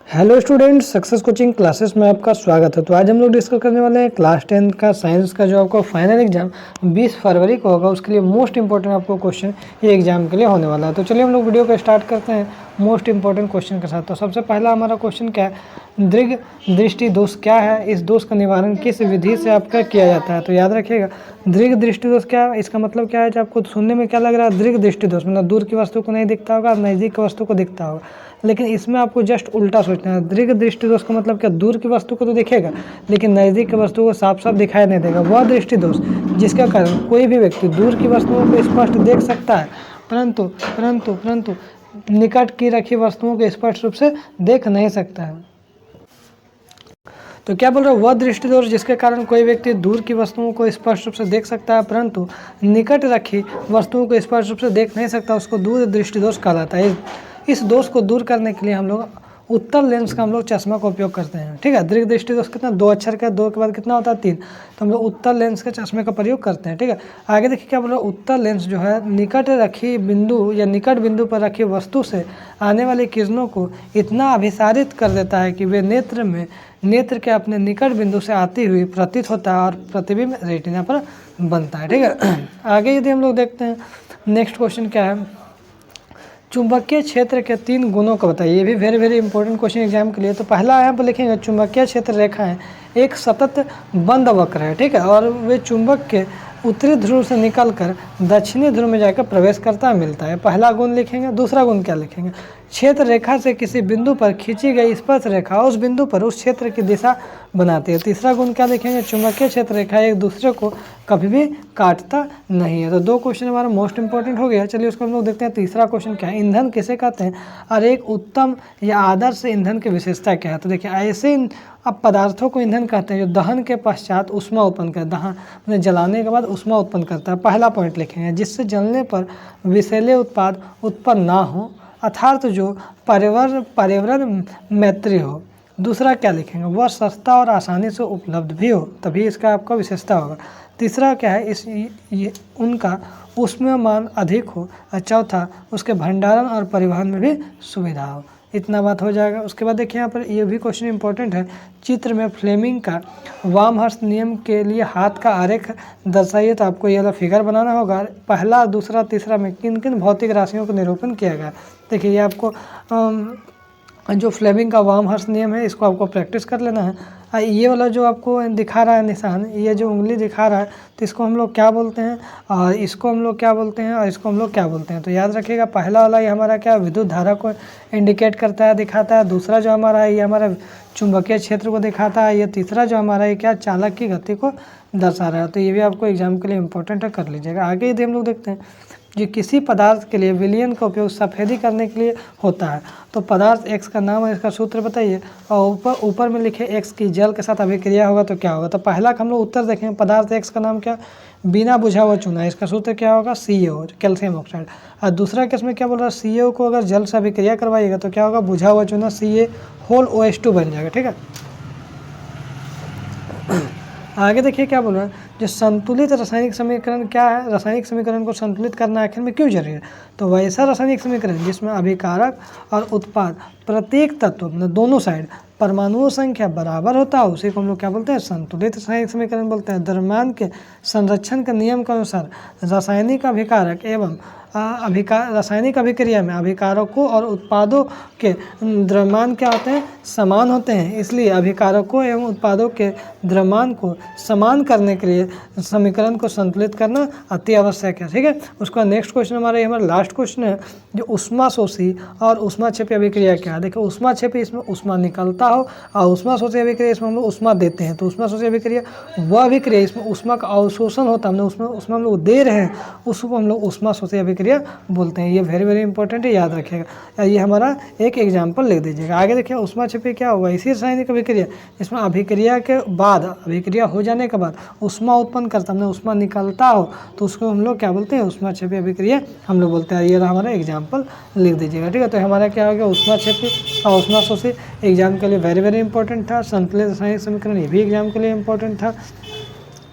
Hello students, success coaching classes में आपका स्वागत है। तो आज हम लोग डिस्कस करने वाले हैं क्लास 10 का साइंस का जो आपको फाइनल एग्जाम 20 फरवरी को होगा, उसके लिए मोस्ट इंपॉर्टेंट आपको क्वेश्चन ये एग्जाम के लिए होने वाला है। तो चलिए हम लोग वीडियो को स्टार्ट करते हैं मोस्ट इंपॉर्टेंट क्वेश्चन के साथ। तो सबसे पहला हमारा क्वेश्चन क्या है, दीर्घ दृष्टि दोष क्या है, इस दोष का निवारण किस विधि से आपका किया जाता है। तो याद रखिएगा, दीर्घ दृष्टि दोष क्या है, इसका मतलब क्या है कि आपको सुनने में क्या लग रहा है, दीर्घ दृष्टि दोष मतलब दूर की वस्तु को नहीं दिखता होगा, नज़दीक की वस्तु को दिखता होगा, लेकिन इसमें आपको जस्ट उल्टा सोचना है। दीर्घ दृष्टि दोष का मतलब क्या, दूर की वस्तु को तो दिखेगा लेकिन नज़दीक की वस्तु को साफ साफ दिखाई नहीं देगा। वह दृष्टि दोष जिसके कारण कोई भी व्यक्ति दूर की वस्तुओं को स्पष्ट देख सकता है परंतु परंतु परंतु निकट की रखी वस्तुओं को स्पष्ट रूप से देख नहीं सकता है। तो क्या बोल रहा है, वह दृष्टि दोष जिसके कारण कोई व्यक्ति दूर की वस्तुओं को स्पष्ट रूप से देख सकता है परंतु निकट रखी वस्तुओं को स्पष्ट रूप से देख नहीं सकता, उसको दूर दृष्टि दोष कहलाता है। इस दोष को दूर करने के लिए हम लोग उत्तर लेंस का हम लोग चश्मा का उपयोग करते हैं। ठीक है, दीर्घ दृष्टि दोष कितना, 2 अक्षर का, 2 के बाद कितना होता है 3, तो हम लोग उत्तर लेंस के चश्मे का प्रयोग करते हैं। ठीक है, आगे देखिए क्या बोल रहा है, उत्तर लेंस जो है निकट रखी बिंदु या निकट बिंदु पर रखी वस्तु से आने वाली किरणों को इतना अभिसारित कर देता है कि वे नेत्र के अपने निकट बिंदु से आती हुई प्रतीत होता है और प्रतिबिंब रेटिना पर बनता है। ठीक है, आगे यदि हम लोग देखते हैं नेक्स्ट क्वेश्चन क्या है, चुंबकीय क्षेत्र के 3 गुणों को बताइए। ये भी वेरी इंपॉर्टेंट क्वेश्चन एग्जाम के लिए। तो पहला यहाँ पर लिखेंगे, चुंबकीय क्षेत्र रेखा है एक सतत बंद वक्र है। ठीक है, और वे चुंबक के उत्तरी ध्रुव से निकलकर दक्षिणी ध्रुव में जाकर प्रवेश करता मिलता है। पहला गुण लिखेंगे। दूसरा गुण क्या लिखेंगे, क्षेत्र रेखा से किसी बिंदु पर खींची गई स्पर्श रेखा उस बिंदु पर उस क्षेत्र की दिशा बनाती है। तीसरा गुण क्या लिखेंगे, चुंबकीय क्षेत्र रेखा एक दूसरे को कभी भी काटता नहीं है। तो 2 क्वेश्चन हमारा मोस्ट इंपॉर्टेंट हो गया। चलिए उसको हम लोग देखते हैं। तीसरा क्वेश्चन क्या है, ईंधन किसे कहते हैं और एक उत्तम या आदर्श ईंधन की विशेषता क्या है। तो देखिए, ऐसे अब पदार्थों को ईंधन कहते हैं जो दहन के पश्चात उष्मा उत्पन्न करता है, दहन मतलब जलाने के बाद उष्मा उत्पन्न करता है। पहला पॉइंट लिखेंगे, जिससे जलने पर विषैले उत्पाद उत्पन्न ना हो अर्थात जो पर्यावरण मैत्री हो। दूसरा क्या लिखेंगे, वह सस्ता और आसानी से उपलब्ध भी हो, तभी इसका आपका विशेषता होगा। तीसरा क्या है, उनका ऊष्मामान अधिक हो। और चौथा, उसके भंडारण और परिवहन में भी सुविधा हो। इतना बात हो जाएगा। उसके बाद देखिए यहाँ पर ये भी क्वेश्चन इंपॉर्टेंट है, चित्र में फ्लेमिंग का वामहस्त नियम के लिए हाथ का आरेख दर्शाइए। तो आपको ये वाला फिगर बनाना होगा। पहला, दूसरा, तीसरा में किन किन भौतिक राशियों को निरूपण किया गया। देखिए ये आपको जो फ्लेमिंग का वामहस्त नियम है इसको आपको प्रैक्टिस कर लेना है। ये वाला जो आपको दिखा रहा है निशान, ये जो उंगली दिखा रहा है, तो इसको हम लोग क्या बोलते हैं और इसको हम लोग क्या बोलते हैं और इसको हम लोग क्या बोलते हैं। तो याद रखिएगा, पहला वाला ये हमारा क्या विद्युत धारा को इंडिकेट करता है, दिखाता है। दूसरा जो हमारा है ये हमारा चुंबकीय क्षेत्र को दिखाता है। ये तीसरा जो हमारा ये क्या, चालक की गति को दर्शा रहा है। तो ये भी आपको एग्जाम के लिए इंपॉर्टेंट है, कर लीजिएगा। आगे यदि हम लोग देखते हैं, जो किसी पदार्थ के लिए विलयन का उपयोग सफ़ेदी करने के लिए होता है। तो पदार्थ एक्स का नाम है, इसका सूत्र बताइए। और ऊपर में लिखे एक्स की जल के साथ अभिक्रिया होगा तो क्या होगा। तो पहला हम लोग उत्तर देखेंगे, पदार्थ एक्स का नाम क्या, बिना बुझा हुआ चूना, इसका सूत्र क्या होगा, CaO कैल्शियम ऑक्साइड। और दूसरा केस में क्या बोल रहा है, CaO को अगर जल से अभिक्रिया करवाइएगा तो क्या होगा, बुझा हुआ चूना CaOH2 बन जाएगा। ठीक है, आगे देखिए क्या बोल रहा है, जो संतुलित रासायनिक समीकरण क्या है, रासायनिक समीकरण को संतुलित करना आखिर में क्यों जरूरी है। तो वैसा रासायनिक समीकरण जिसमें अभिकारक और उत्पाद प्रत्येक तत्व मतलब दोनों साइड परमाणुओं संख्या बराबर होता है, उसी को हम लोग क्या बोलते हैं, संतुलित रासायनिक समीकरण बोलते हैं। द्रव्यमान के संरक्षण के नियम के अनुसार रासायनिक अभिकारक एवं रासायनिक अभिक्रिया में अभिकारकों और उत्पादों के द्रव्यमान क्या होते हैं, समान होते हैं। इसलिए अभिकारकों एवं उत्पादों के द्रव्यमान को समान करने के लिए समीकरण को संतुलित करना अति आवश्यक है। ठीक है, उसका नेक्स्ट क्वेश्चन हमारा लास्ट क्वेश्चन है, जो ऊष्माशोषी और ऊष्माक्षेपी अभिक्रिया क्या है। देखो, ऊष्माक्षेपी इसमें ऊष्मा निकलता हो और ऊष्माशोषी अभिक्रिया इसमें हम लोग ऊष्मा देते हैं। तो ऊष्माशोषी अभिक्रिया वह अभिक्रिया इसमें ऊष्मा का अवशोषण होता है, हमने ऊष्मा हम लोग दे रहे हैं, उसको हम लोग ऊष्माशोषी अभिक्रिया बोलते हैं। ये वेरी इंपॉर्टेंट है, याद रखिएगा। ये हमारा एक एग्जाम्पल लिख दीजिएगा। आगे देखिए, ऊष्माक्षेपी क्या होगा, इसी रासायनिक अभिक्रिया इसमें अभिक्रिया के बाद, अभिक्रिया हो जाने के बाद ऊष्मा उत्पन्न करता, हमने ऊष्मा निकलता हो तो उसको हम लोग क्या बोलते हैं, ऊष्माक्षेपी अभिक्रिया हम लोग बोलते हैं। ये हमारा एग्जाम्पल लिख दीजिएगा। ठीक है, तो हमारा क्या हो गया, ऊष्माक्षेपी और ऊष्माशोषी एग्जाम के लिए वेरी इंपॉर्टेंट था। संतुलित रासायनिक समीकरण ये भी एग्जाम के लिए इंपॉर्टेंट था।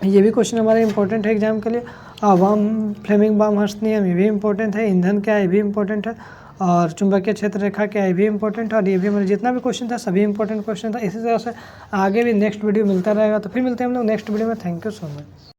ये भी क्वेश्चन हमारे इंपॉर्टेंट है एग्जाम के लिए। फ्लेमिंग वामहर्स्ट नियम ये भी इंपॉर्टेंट है। ईंधन क्या है, ये भी इंपॉर्टेंट है। और चुंबकीय क्षेत्र रेखा क्या है भी इंपॉर्टेंट, और ये भी हमारे जितना भी क्वेश्चन था सभी इंपॉर्टेंट क्वेश्चन था। इसी तरह से आगे भी नेक्स्ट वीडियो मिलता रहेगा। तो फिर मिलते हैं हम लोग नेक्स्ट वीडियो में। Thank you so much.